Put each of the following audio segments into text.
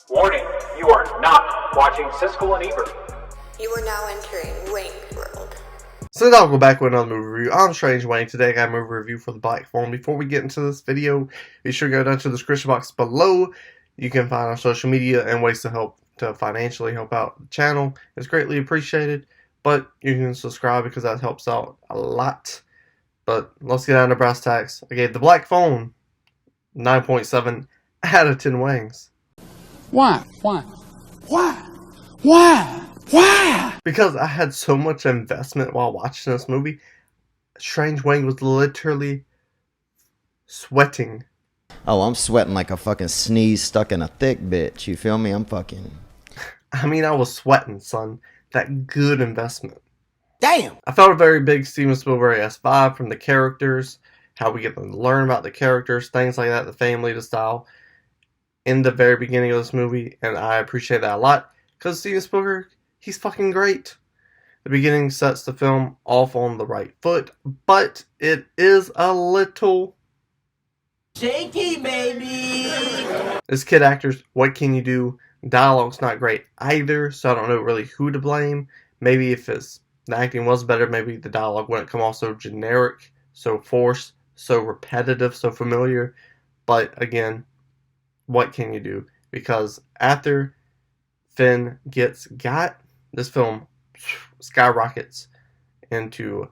Warning, you are not watching Siskel and Ebert. You are now entering Wang's world. So now I'll go back with another movie review. I'm Strange Wang. Today I got a movie review for the Black Phone. Before we get into this video, be sure to go down to the description box below. You can find our social media and ways to help to financially help out the channel. It's greatly appreciated, but you can subscribe because that helps out a lot. But let's get down to brass tacks. I gave the Black Phone 9.7 out of 10 Wangs. Why? Because I had so much investment while watching this movie. Strange Wang was literally sweating. Oh, I'm sweating like a fucking sneeze stuck in a thick bitch. You feel me? I'm fucking... I mean, I was sweating, son. That good investment. Damn! I felt a very big Steven Spielberg-esque vibe from the characters, how we get to learn about the characters, things like that, the family, the style, in the very beginning of this movie, and I appreciate that a lot, because Steven Spielberg, he's fucking great. The beginning sets the film off on the right foot, but it is a little... shaky, baby! As kid actors, what can you do? Dialogue's not great either, so I don't know really who to blame. Maybe if the acting was better, maybe the dialogue wouldn't come off so generic, so forced, so repetitive, so familiar. But again, what can you do? Because after Finn gets got, this film skyrockets into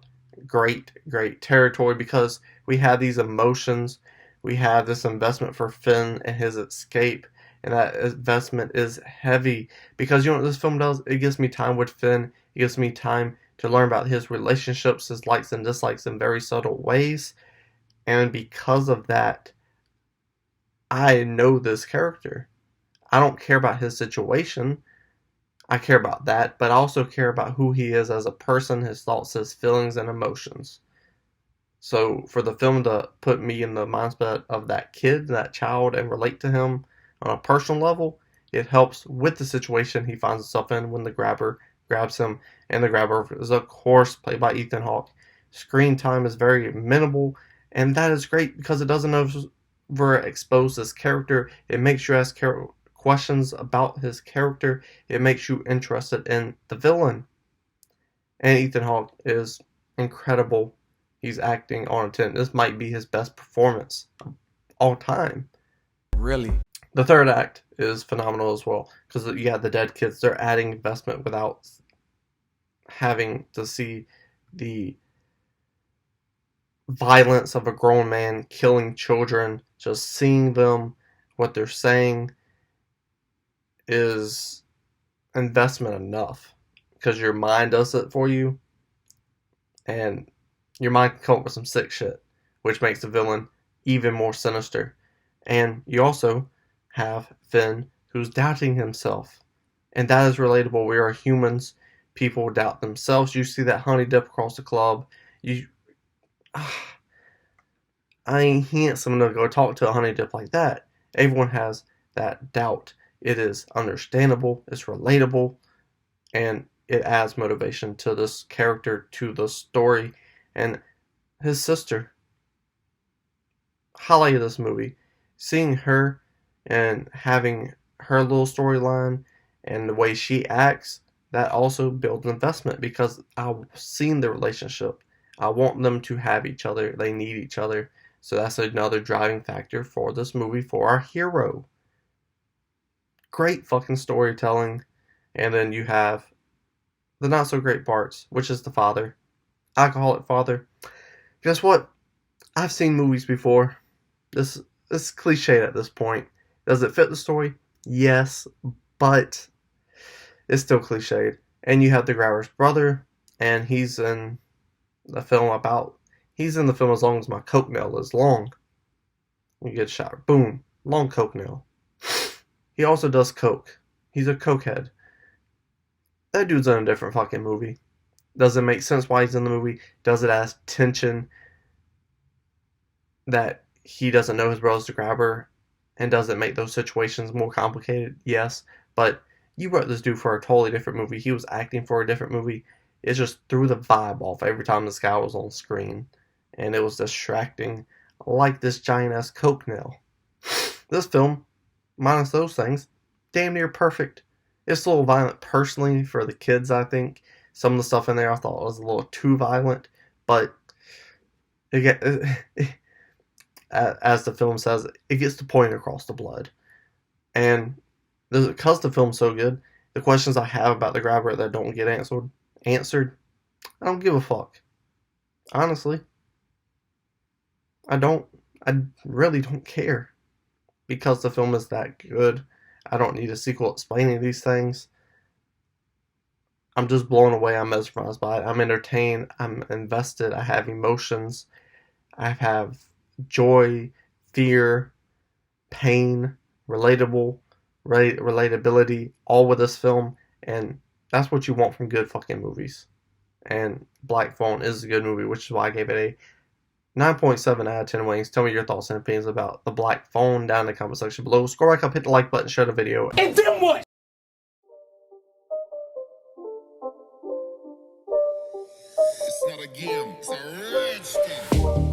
great territory because we have these emotions, we have this investment for Finn and his escape, and that investment is heavy because you know what this film does? It gives me time with Finn, it gives me time to learn about his relationships, his likes and dislikes in very subtle ways, and because of that, I know this character. I don't care about his situation. I care about that, but I also care about who he is as a person, his thoughts, his feelings, and emotions. So for the film to put me in the mindset of that kid, that child, and relate to him on a personal level, it helps with the situation he finds himself in when the grabber grabs him. And the grabber is, of course, played by Ethan Hawke. Screen time is very minimal, and that is great because it doesn't overexpose his character. It makes you ask questions about his character. It makes you interested in the villain. And Ethan Hawke is incredible. He's acting on 10. This might be his best performance of all time. Really? The third act is phenomenal as well. Because you got the dead kids. They're adding investment without having to see the violence of a grown man killing children. Just seeing them, what they're saying, is investment enough. Because your mind does it for you. And your mind can come up with some sick shit, which makes the villain even more sinister. And you also have Finn, who's doubting himself. And that is relatable. We are humans. People doubt themselves. You see that honey dip across the club. I ain't handsome enough to go talk to a honey dip like that. Everyone has that doubt. It is understandable. It's relatable. And it adds motivation to this character, to the story. And his sister, highlight of this movie, seeing her and having her little storyline and the way she acts, that also builds investment because I've seen the relationship. I want them to have each other. They need each other. So that's another driving factor for this movie, for our hero. Great fucking storytelling. And then you have the not so great parts, which is the father. Alcoholic father. Guess what? I've seen movies before. This is cliched at this point. Does it fit the story? Yes, but it's still cliched. And you have the grabber's brother, and he's in the film as long as my coke nail is long. You get shot. Boom. Long coke nail. He also does coke. He's a cokehead. That dude's in a different fucking movie. Does it make sense why he's in the movie? Does it add tension that he doesn't know his brother's the grabber? And does it make those situations more complicated? Yes. But you wrote this dude for a totally different movie. He was acting for a different movie. It just threw the vibe off every time this guy was on screen. And it was distracting, like this giant-ass coke nail. This film, minus those things, damn near perfect. It's a little violent personally for the kids, I think. Some of the stuff in there I thought was a little too violent, but as the film says, it gets the point across the blood. And because the film's so good, the questions I have about the grabber that don't get answered, I don't give a fuck. Honestly. I really don't care. Because the film is that good, I don't need a sequel explaining these things. I'm just blown away. I'm mesmerized by it. I'm entertained. I'm invested. I have emotions. I have joy, fear, pain, relatability, all with this film. And that's what you want from good fucking movies. And Black Phone is a good movie, which is why I gave it a 9.7 out of 10 wings. Tell me your thoughts and opinions about The Black Phone down in the comment section below. Scroll back up, hit the like button, share the video. And then what? It's not a game, it's a rich thing.